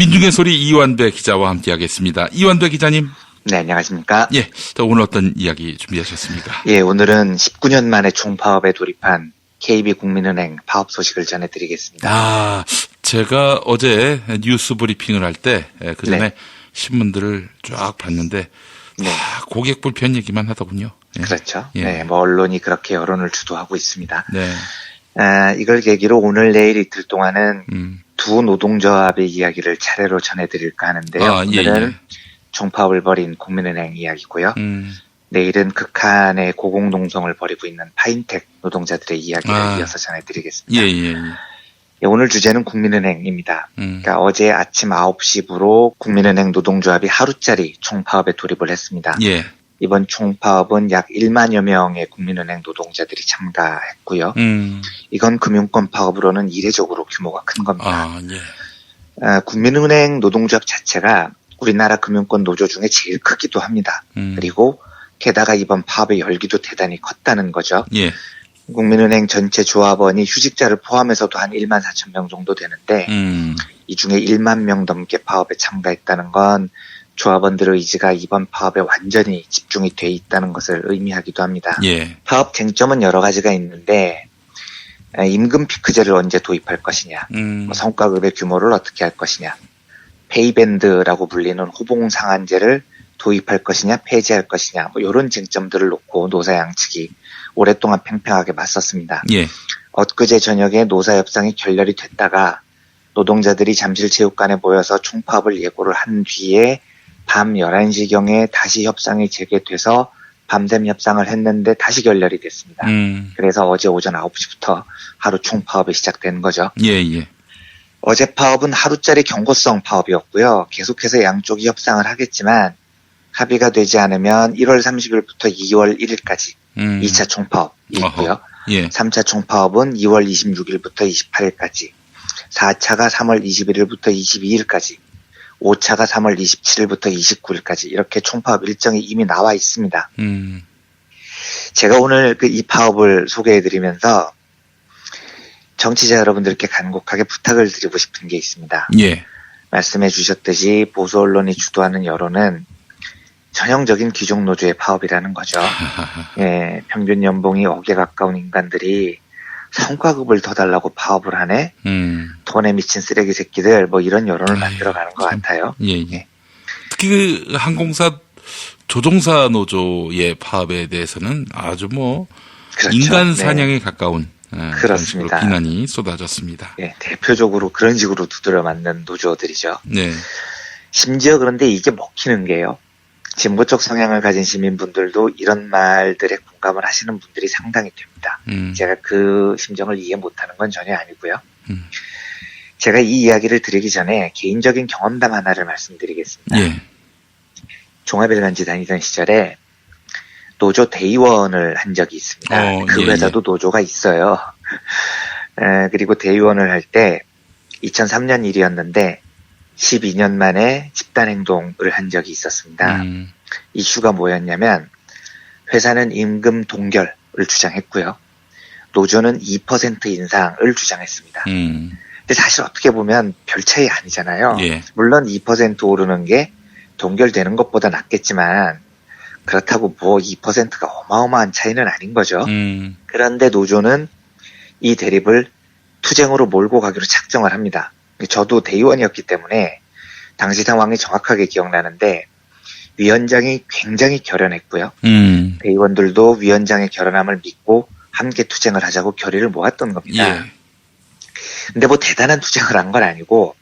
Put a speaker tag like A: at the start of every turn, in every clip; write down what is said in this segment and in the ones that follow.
A: 민중의 소리 이완배 기자와 함께하겠습니다. 이완배 기자님.
B: 네, 안녕하십니까?
A: 예, 오늘 어떤 이야기 준비하셨습니까?
B: 예, 오늘은 19년 만에 총파업에 돌입한 KB국민은행 파업 소식을 전해드리겠습니다.
A: 제가 어제 뉴스 브리핑을 할 때 그전에
B: 네.
A: 신문들을 쫙 봤는데 고객 불편 얘기만 하더군요. 예.
B: 그렇죠.
A: 예.
B: 네, 언론이 그렇게 여론을 주도하고 있습니다.
A: 네.
B: 이걸 계기로 오늘 내일 이틀 동안은 두 노동조합의 이야기를 차례로 전해드릴까 하는데요. 오늘은 총파업을 벌인 국민은행 이야기고요. 내일은 극한의 고공농성을 벌이고 있는 파인텍 노동자들의 이야기를 이어서 전해드리겠습니다. 예, 오늘 주제는 국민은행입니다. 그러니까 어제 아침 9시부로 국민은행 노동조합이 하루짜리 총파업에 돌입을 했습니다.
A: 예.
B: 이번 총파업은 약 1만여 명의 국민은행 노동자들이 참가했고요. 이건 금융권 파업으로는 이례적으로 규모가 큰 겁니다. 국민은행 노동조합 자체가 우리나라 금융권 노조 중에 제일 크기도 합니다. 그리고 게다가 이번 파업의 열기도 대단히 컸다는 거죠.
A: 예.
B: 국민은행 전체 조합원이 휴직자를 포함해서도 한 1만 4천 명 정도 되는데 이 중에 1만 명 넘게 파업에 참가했다는 건 조합원들의 의지가 이번 파업에 완전히 집중이 돼 있다는 것을 의미하기도 합니다.
A: 예.
B: 파업 쟁점은 여러 가지가 있는데 임금 피크제를 언제 도입할 것이냐, 성과급의 규모를 어떻게 할 것이냐, 페이밴드라고 불리는 호봉 상한제를 도입할 것이냐 폐지할 것이냐 이런 쟁점들을 놓고 노사 양측이 오랫동안 팽팽하게 맞섰습니다.
A: 예.
B: 엊그제 저녁에 노사 협상이 결렬이 됐다가 노동자들이 잠실체육관에 모여서 총파업을 예고를 한 뒤에 밤 11시경에 다시 협상이 재개돼서 밤샘 협상을 했는데 다시 결렬이 됐습니다. 그래서 어제 오전 9시부터 하루 총파업이 시작된 거죠.
A: 예.
B: 어제 파업은 하루짜리 경고성 파업이었고요. 계속해서 양쪽이 협상을 하겠지만 합의가 되지 않으면 1월 30일부터 2월 1일까지 2차 총파업이 있고요.
A: 예.
B: 3차 총파업은 2월 26일부터 28일까지, 4차가 3월 21일부터 22일까지, 5차가 3월 27일부터 29일까지 이렇게 총파업 일정이 이미 나와 있습니다. 제가 오늘 이 파업을 소개해드리면서 정치자 여러분들께 간곡하게 부탁을 드리고 싶은 게 있습니다.
A: 예.
B: 말씀해 주셨듯이 보수 언론이 주도하는 여론은 전형적인 귀족 노조의 파업이라는 거죠. 예, 평균 연봉이 억에 가까운 인간들이 성과급을 더 달라고 파업을 하네? 돈에 미친 쓰레기 새끼들, 이런 여론을 만들어가는 것 같아요.
A: 예. 특히 그 항공사 조종사 노조의 파업에 대해서는 아주
B: 그렇죠.
A: 인간 사냥에 가까운
B: 그렇습니다.
A: 비난이 쏟아졌습니다.
B: 예, 대표적으로 그런 식으로 두드려 맞는 노조들이죠.
A: 네.
B: 심지어 그런데 이게 먹히는 게요. 진보적 성향을 가진 시민분들도 이런 말들에 공감을 하시는 분들이 상당히 됩니다. 제가 그 심정을 이해 못하는 건 전혀 아니고요. 제가 이 이야기를 드리기 전에 개인적인 경험담 하나를 말씀드리겠습니다.
A: 예.
B: 종합일간지 다니던 시절에 노조 대의원을 한 적이 있습니다. 그 회사도 노조가 있어요. 그리고 대의원을 할 때 2003년 일이었는데 12년 만에 집단행동을 한 적이 있었습니다. 이슈가 뭐였냐면 회사는 임금 동결을 주장했고요. 노조는 2% 인상을 주장했습니다. 근데 사실 어떻게 보면 별 차이 아니잖아요.
A: 예.
B: 물론 2% 오르는 게 동결되는 것보다 낫겠지만 그렇다고 2%가 어마어마한 차이는 아닌 거죠. 그런데 노조는 이 대립을 투쟁으로 몰고 가기로 작정을 합니다. 저도 대의원이었기 때문에 당시 상황이 정확하게 기억나는데 위원장이 굉장히 결연했고요. 대의원들도 위원장의 결연함을 믿고 함께 투쟁을 하자고 결의를 모았던 겁니다.
A: 예.
B: 근데 대단한 투쟁을 한 건 아니고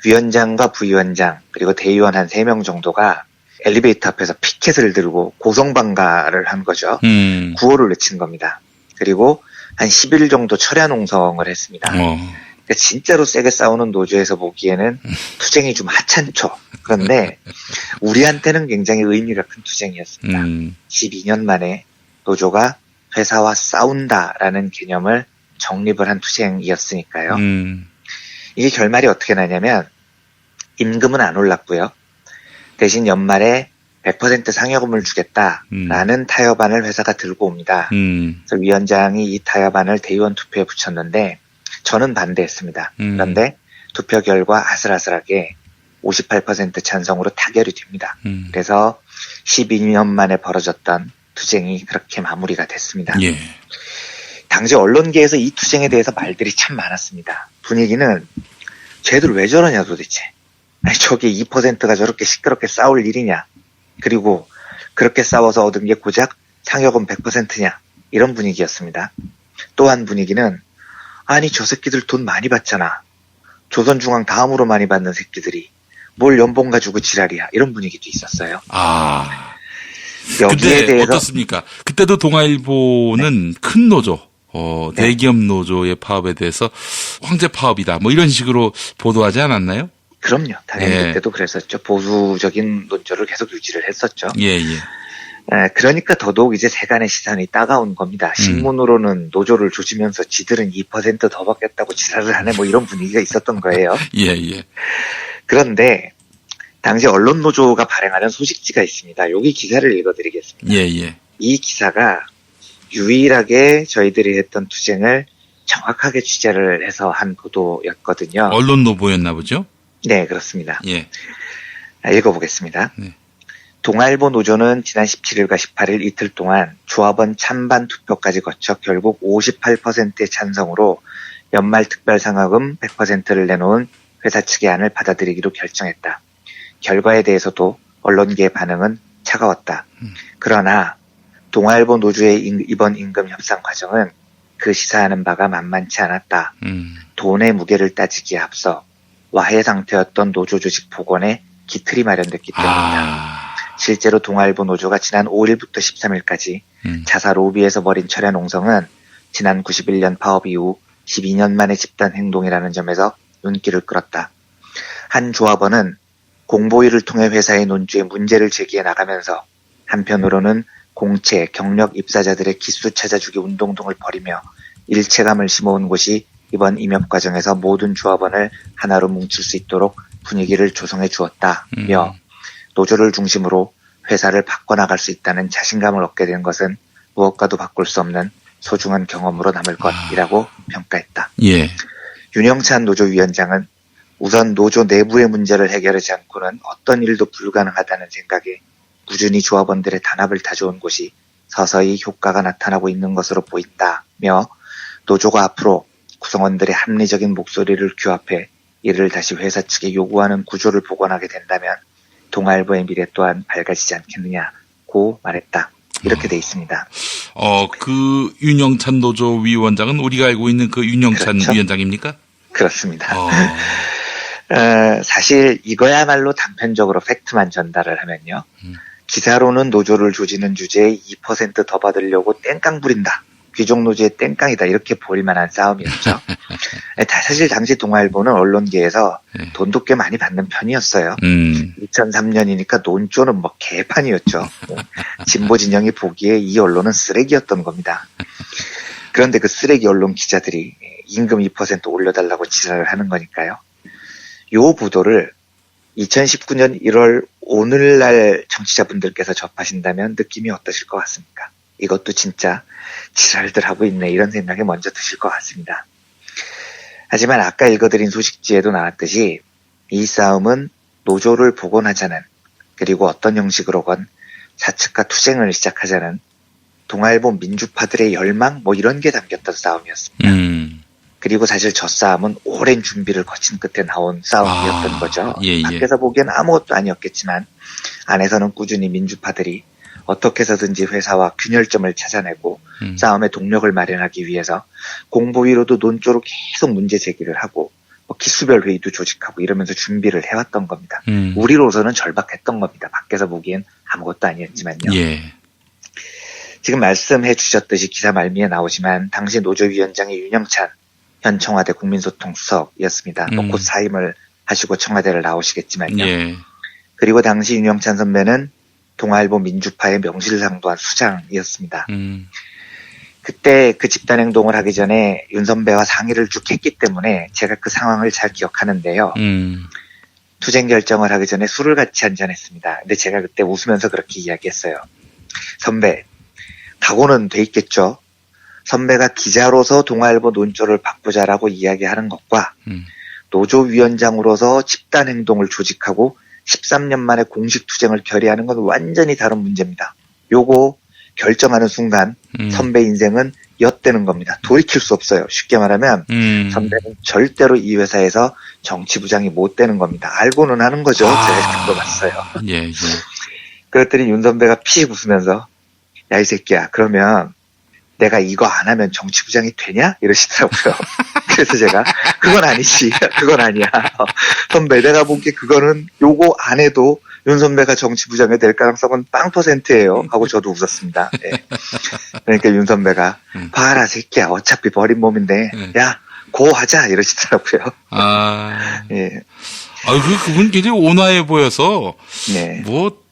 B: 위원장과 부위원장 그리고 대의원 한 3명 정도가 엘리베이터 앞에서 피켓을 들고 고성방가를 한 거죠. 구호를 외친 겁니다. 그리고 한 10일 정도 철야 농성을 했습니다. 그러니까 진짜로 세게 싸우는 노조에서 보기에는 투쟁이 좀 하찮죠. 그런데 우리한테는 굉장히 의미가 큰 투쟁이었습니다. 12년 만에 노조가 회사와 싸운다라는 개념을 정립을 한 투쟁이었으니까요. 이게 결말이 어떻게 나냐면 임금은 안 올랐고요. 대신 연말에 100% 상여금을 주겠다라는 타협안을 회사가 들고 옵니다. 그래서 위원장이 이 타협안을 대의원 투표에 붙였는데 저는 반대했습니다. 그런데 투표 결과 아슬아슬하게 58% 찬성으로 타결이 됩니다. 그래서 12년 만에 벌어졌던 투쟁이 그렇게 마무리가 됐습니다.
A: 예.
B: 당시 언론계에서 이 투쟁에 대해서 말들이 참 많았습니다. 분위기는 쟤들 왜 저러냐 도대체. 아니 저게 2%가 저렇게 시끄럽게 싸울 일이냐. 그리고 그렇게 싸워서 얻은 게 고작 상여금 100%냐. 이런 분위기였습니다. 또한 분위기는 아니 저 새끼들 돈 많이 받잖아. 조선중앙 다음으로 많이 받는 새끼들이 뭘 연봉 가지고 지랄이야. 이런 분위기도 있었어요.
A: 아.
B: 여기에
A: 근데
B: 대해서
A: 어떻습니까? 그때도 동아일보는 큰 노조,
B: 네.
A: 대기업 노조의 파업에 대해서 황제 파업이다. 뭐 이런 식으로 보도하지 않았나요?
B: 그럼요. 당연히
A: 예.
B: 그때도 그랬었죠. 보수적인 논조를 계속 유지를 했었죠.
A: 예, 예.
B: 그러니까 더더욱 이제 세간의 시선이 따가운 겁니다. 신문으로는 노조를 조지면서 지들은 2%더 받겠다고 지랄을 하네 뭐 이런 분위기가 있었던 거예요.
A: 예, 예.
B: 그런데 당시 언론노조가 발행하는 소식지가 있습니다. 여기 기사를 읽어드리겠습니다.
A: 예, 예.
B: 이 기사가 유일하게 저희들이 했던 투쟁을 정확하게 취재를 해서 한 보도였거든요.
A: 언론 노보였나 보죠?
B: 네, 그렇습니다.
A: 예.
B: 읽어보겠습니다.
A: 네.
B: 동아일보 노조는 지난 17일과 18일 이틀 동안 조합원 찬반 투표까지 거쳐 결국 58%의 찬성으로 연말 특별상여금 100%를 내놓은 회사 측의 안을 받아들이기로 결정했다. 결과에 대해서도 언론계의 반응은 차가웠다. 그러나 동아일보 노조의 이번 임금 협상 과정은 그 시사하는 바가 만만치 않았다. 돈의 무게를 따지기에 앞서 와해 상태였던 노조 조직 복원에 기틀이 마련됐기 때문이다. 실제로 동아일보 노조가 지난 5일부터 13일까지 자사 로비에서 벌인 철야 농성은 지난 91년 파업 이후 12년 만의 집단 행동이라는 점에서 눈길을 끌었다. 한 조합원은 공보위를 통해 회사의 논조에 문제를 제기해 나가면서 한편으로는 공채, 경력 입사자들의 기수 찾아주기 운동 등을 벌이며 일체감을 심어온 곳이 이번 임협 과정에서 모든 조합원을 하나로 뭉칠 수 있도록 분위기를 조성해 주었다며 노조를 중심으로 회사를 바꿔나갈 수 있다는 자신감을 얻게 된 것은 무엇과도 바꿀 수 없는 소중한 경험으로 남을 것이라고 평가했다.
A: 예.
B: 윤영찬 노조위원장은 우선 노조 내부의 문제를 해결하지 않고는 어떤 일도 불가능하다는 생각에 꾸준히 조합원들의 단합을 다져온 곳이 서서히 효과가 나타나고 있는 것으로 보인다며 노조가 앞으로 구성원들의 합리적인 목소리를 규합해 이를 다시 회사 측에 요구하는 구조를 복원하게 된다면 동아일보의 미래 또한 밝아지지 않겠느냐고 말했다. 이렇게 돼 있습니다.
A: 그 윤영찬 노조 위원장은 우리가 알고 있는 그 윤영찬
B: 그렇죠?
A: 위원장입니까?
B: 그렇습니다. 사실 이거야말로 단편적으로 팩트만 전달을 하면요. 기사로는 노조를 조지는 주제에 2%더 받으려고 땡깡 부린다. 귀족 노조의 땡깡이다. 이렇게 볼만한 싸움이었죠. 사실 당시 동아일보는 언론계에서 돈도 꽤 많이 받는 편이었어요. 2003년이니까 논조는 뭐 개판이었죠. 진보 진영이 보기에 이 언론은 쓰레기였던 겁니다. 그런데 그 쓰레기 언론 기자들이 임금 2% 올려달라고 지랄을 하는 거니까요. 요 보도를 2019년 1월 오늘날 청취자분들께서 접하신다면 느낌이 어떠실 것 같습니까? 이것도 진짜 지랄들 하고 있네 이런 생각이 먼저 드실 것 같습니다. 하지만 아까 읽어드린 소식지에도 나왔듯이 이 싸움은 노조를 복원하자는 그리고 어떤 형식으로건 사측과 투쟁을 시작하자는 동아일보 민주파들의 열망 뭐 이런 게 담겼던 싸움이었습니다. 그리고 사실 저 싸움은 오랜 준비를 거친 끝에 나온 싸움이었던 거죠.
A: 예.
B: 밖에서 보기엔 아무것도 아니었겠지만 안에서는 꾸준히 민주파들이 어떻게 해서든지 회사와 균열점을 찾아내고 싸움의 동력을 마련하기 위해서 공보위로도 논조로 계속 문제 제기를 하고 뭐 기수별 회의도 조직하고 이러면서 준비를 해왔던 겁니다. 우리로서는 절박했던 겁니다. 밖에서 보기엔 아무것도 아니었지만요.
A: 예.
B: 지금 말씀해 주셨듯이 기사 말미에 나오지만 당시 노조위원장이 윤영찬 현 청와대 국민소통수석이었습니다. 곧 사임을 하시고 청와대를 나오시겠지만요.
A: 예.
B: 그리고 당시 윤영찬 선배는 동아일보 민주파의 명실상부한 수장이었습니다. 그때 그 집단행동을 하기 전에 윤 선배와 상의를 쭉 했기 때문에 제가 그 상황을 잘 기억하는데요. 투쟁 결정을 하기 전에 술을 같이 한잔했습니다. 근데 제가 그때 웃으면서 그렇게 이야기했어요. 선배, 각오는 돼 있겠죠? 선배가 기자로서 동아일보 논조를 바꾸자라고 이야기하는 것과 노조위원장으로서 집단 행동을 조직하고 13년 만에 공식 투쟁을 결의하는 건 완전히 다른 문제입니다. 요거 결정하는 순간 선배 인생은 엿되는 겁니다. 돌이킬 수 없어요. 쉽게 말하면 선배는 절대로 이 회사에서 정치부장이 못 되는 겁니다. 알고는 하는 거죠. 제가 물어봤어요.
A: 예, 예.
B: 그랬더니 윤 선배가 피식 웃으면서 야, 이 새끼야, 그러면 내가 이거 안 하면 정치부장이 되냐? 이러시더라고요. 그래서 제가 그건 아니지. 그건 아니야. 선배, 내가 보기에 그거는 요거 안 해도 윤 선배가 정치부장이 될 가능성은 0%예요. 하고 저도 웃었습니다. 예. 그러니까 윤 선배가 봐라 새끼야, 어차피 버린 몸인데 야, 고 하자 이러시더라고요. 예.
A: 그분 굉장히 온화해 보여서
B: 네.
A: 뭐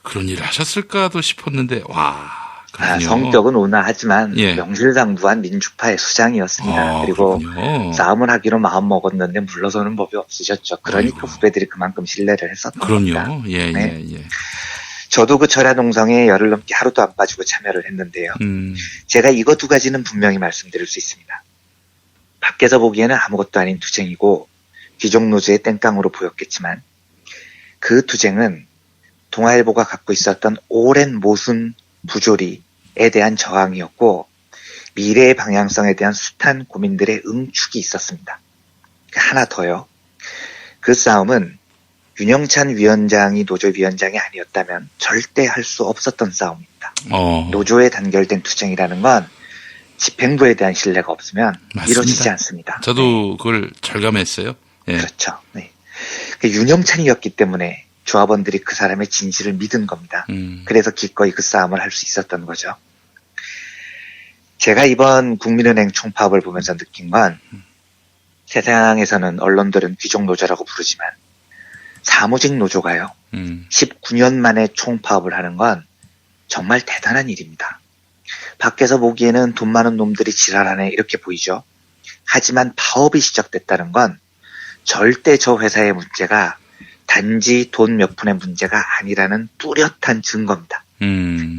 A: 그런 일을 하셨을까도 싶었는데 와.
B: 성격은 온화하지만
A: 예.
B: 명실상부한 민주파의 수장이었습니다. 그리고
A: 그렇군요.
B: 싸움을 하기로 마음 먹었는데 물러서는 법이 없으셨죠. 그러니까 후배들이 그만큼 신뢰를 했었던 겁니다.
A: 그럼요. 예,
B: 네.
A: 예, 예.
B: 저도 그 철야농성에 열흘 넘게 하루도 안 빠지고 참여를 했는데요. 제가 이거 두 가지는 분명히 말씀드릴 수 있습니다. 밖에서 보기에는 아무것도 아닌 투쟁이고 귀족노조의 땡깡으로 보였겠지만 그 투쟁은 동아일보가 갖고 있었던 오랜 모순 부조리에 대한 저항이었고 미래의 방향성에 대한 숱한 고민들의 응축이 있었습니다. 하나 더요. 그 싸움은 윤영찬 위원장이 노조위원장이 아니었다면 절대 할 수 없었던 싸움입니다. 노조에 단결된 투쟁이라는 건 집행부에 대한 신뢰가 없으면
A: 맞습니다.
B: 이루어지지 않습니다.
A: 저도 그걸 절감했어요. 예.
B: 그렇죠. 네. 윤영찬이었기 때문에 조합원들이 그 사람의 진실을 믿은 겁니다. 그래서 기꺼이 그 싸움을 할 수 있었던 거죠. 제가 이번 국민은행 총파업을 보면서 느낀 건 세상에서는 언론들은 귀족노조라고 부르지만 사무직 노조가요. 19년 만에 총파업을 하는 건 정말 대단한 일입니다. 밖에서 보기에는 돈 많은 놈들이 지랄하네 이렇게 보이죠. 하지만 파업이 시작됐다는 건 절대 저 회사의 문제가 단지 돈 몇 푼의 문제가 아니라는 뚜렷한 증거입니다.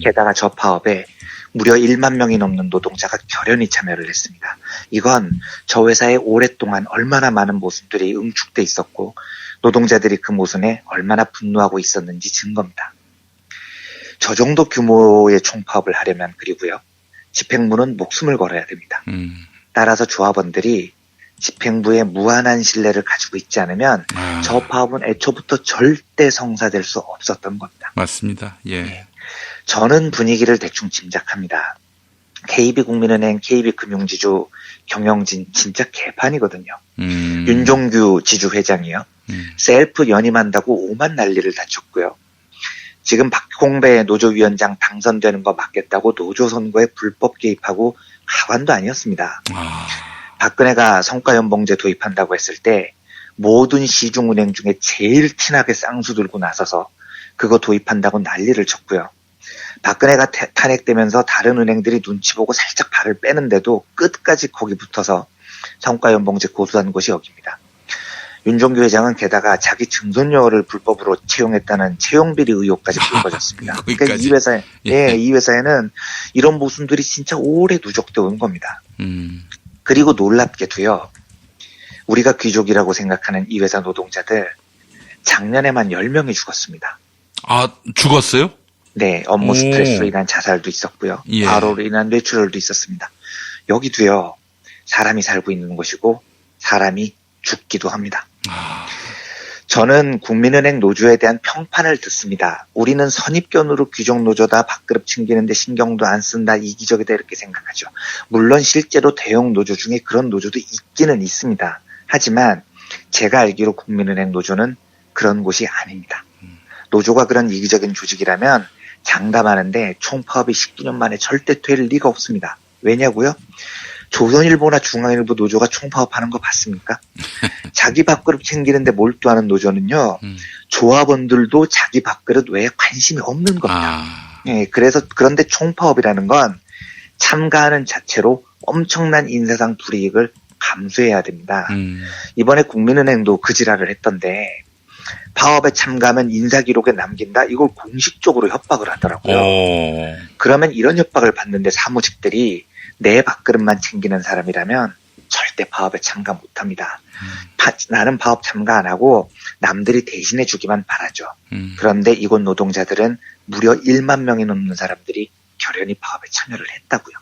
B: 게다가 저 파업에 무려 1만 명이 넘는 노동자가 결연히 참여를 했습니다. 이건 저 회사에 오랫동안 얼마나 많은 모순들이 응축돼 있었고 노동자들이 그 모순에 얼마나 분노하고 있었는지 증거입니다. 저 정도 규모의 총파업을 하려면 그리고요. 집행부는 목숨을 걸어야 됩니다. 따라서 조합원들이 집행부에 무한한 신뢰를 가지고 있지 않으면 저 파업은 애초부터 절대 성사될 수 없었던 겁니다.
A: 맞습니다. 예.
B: 네. 저는 분위기를 대충 짐작합니다. KB국민은행, KB금융지주 경영진 진짜 개판이거든요. 윤종규 지주회장이요. 셀프 연임한다고 오만 난리를 다 쳤고요. 지금 박홍배 노조위원장 당선되는 거 막겠다고 노조 선거에 불법 개입하고 가관도 아니었습니다. 박근혜가 성과연봉제 도입한다고 했을 때 모든 시중은행 중에 제일 티나게 쌍수 들고 나서서 그거 도입한다고 난리를 쳤고요. 박근혜가 탄핵되면서 다른 은행들이 눈치 보고 살짝 발을 빼는데도 끝까지 거기 붙어서 성과연봉제 고수한 곳이 여기입니다. 윤종규 회장은 게다가 자기 증손녀를 불법으로 채용했다는 채용비리 의혹까지 불거졌습니다. 그러니까 이 회사에, 이 회사에는 이런 모순들이 진짜 오래 누적되어 온 겁니다. 그리고 놀랍게도요, 우리가 귀족이라고 생각하는 이 회사 노동자들, 작년에만 10명이 죽었습니다.
A: 죽었어요?
B: 네, 업무 스트레스로 인한 자살도 있었고요.
A: 예.
B: 과로로 인한 뇌출혈도 있었습니다. 여기도요, 사람이 살고 있는 곳이고, 사람이 죽기도 합니다. 저는 국민은행 노조에 대한 평판을 듣습니다. 우리는 선입견으로 귀족노조다, 밥그릇 챙기는데 신경도 안 쓴다, 이기적이다 이렇게 생각하죠. 물론 실제로 대형 노조 중에 그런 노조도 있기는 있습니다. 하지만 제가 알기로 국민은행 노조는 그런 곳이 아닙니다. 노조가 그런 이기적인 조직이라면 장담하는데 총파업이 19년 만에 절대 될 리가 없습니다. 왜냐고요? 조선일보나 중앙일보 노조가 총파업하는 거 봤습니까? 자기 밥그릇 챙기는데 몰두하는 노조는요. 조합원들도 자기 밥그릇 외에 관심이 없는 겁니다. 예, 그런데 총파업이라는 건 참가하는 자체로 엄청난 인사상 불이익을 감수해야 됩니다. 이번에 국민은행도 그 지랄을 했던데 파업에 참가하면 인사기록에 남긴다? 이걸 공식적으로 협박을 하더라고요. 그러면 이런 협박을 받는데 사무직들이 내 밥그릇만 챙기는 사람이라면 절대 절대 파업에 참가 못합니다. 나는 파업 참가 안 하고 남들이 대신해 주기만 바라죠. 그런데 이곳 노동자들은 무려 1만 명이 넘는 사람들이 결연히 파업에 참여를 했다고요.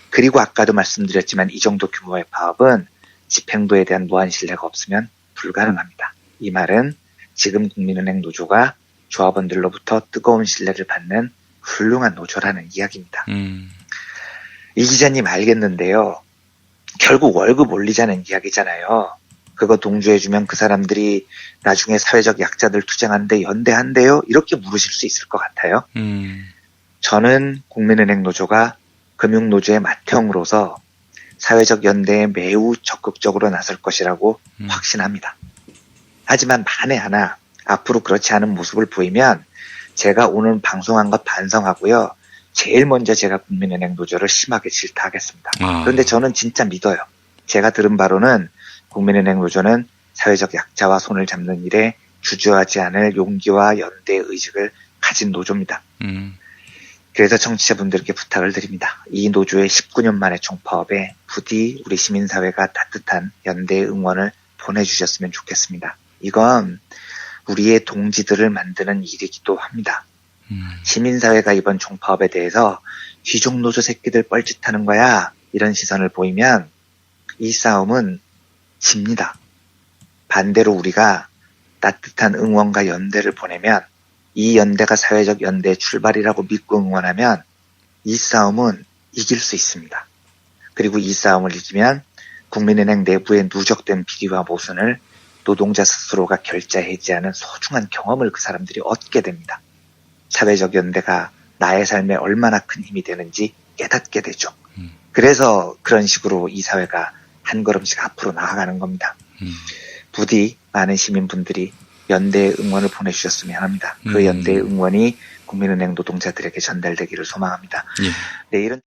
B: 그리고 아까도 말씀드렸지만 이 정도 규모의 파업은 집행부에 대한 무한 신뢰가 없으면 불가능합니다. 이 말은 지금 국민은행 노조가 조합원들로부터 뜨거운 신뢰를 받는 훌륭한 노조라는 이야기입니다. 이 기자님 알겠는데요. 결국 월급 올리자는 이야기잖아요. 그거 동조해주면 그 사람들이 나중에 사회적 약자들 투쟁하는데 연대한대요? 이렇게 물으실 수 있을 것 같아요. 저는 국민은행 노조가 금융노조의 맏형으로서 사회적 연대에 매우 적극적으로 나설 것이라고 확신합니다. 하지만 만에 하나 앞으로 그렇지 않은 모습을 보이면 제가 오늘 방송한 것 반성하고요. 제일 먼저 제가 국민은행 노조를 심하게 질타하겠습니다. 그런데 저는 진짜 믿어요. 제가 들은 바로는 국민은행 노조는 사회적 약자와 손을 잡는 일에 주저하지 않을 용기와 연대의 의식을 가진 노조입니다. 그래서 청취자분들께 부탁을 드립니다. 이 노조의 19년 만의 총파업에 부디 우리 시민사회가 따뜻한 연대의 응원을 보내주셨으면 좋겠습니다. 이건 우리의 동지들을 만드는 일이기도 합니다. 시민사회가 이번 총파업에 대해서 귀족노조 새끼들 뻘짓하는 거야 이런 시선을 보이면 이 싸움은 집니다. 반대로 우리가 따뜻한 응원과 연대를 보내면 이 연대가 사회적 연대의 출발이라고 믿고 응원하면 이 싸움은 이길 수 있습니다. 그리고 이 싸움을 이기면 국민은행 내부의 누적된 비리와 모순을 노동자 스스로가 결자해지하는 소중한 경험을 그 사람들이 얻게 됩니다. 사회적 연대가 나의 삶에 얼마나 큰 힘이 되는지 깨닫게 되죠. 그래서 그런 식으로 이 사회가 한 걸음씩 앞으로 나아가는 겁니다. 부디 많은 시민분들이 연대의 응원을 보내주셨으면 합니다. 그 연대의 응원이 국민은행 노동자들에게 전달되기를 소망합니다.
A: 예.
B: 내일은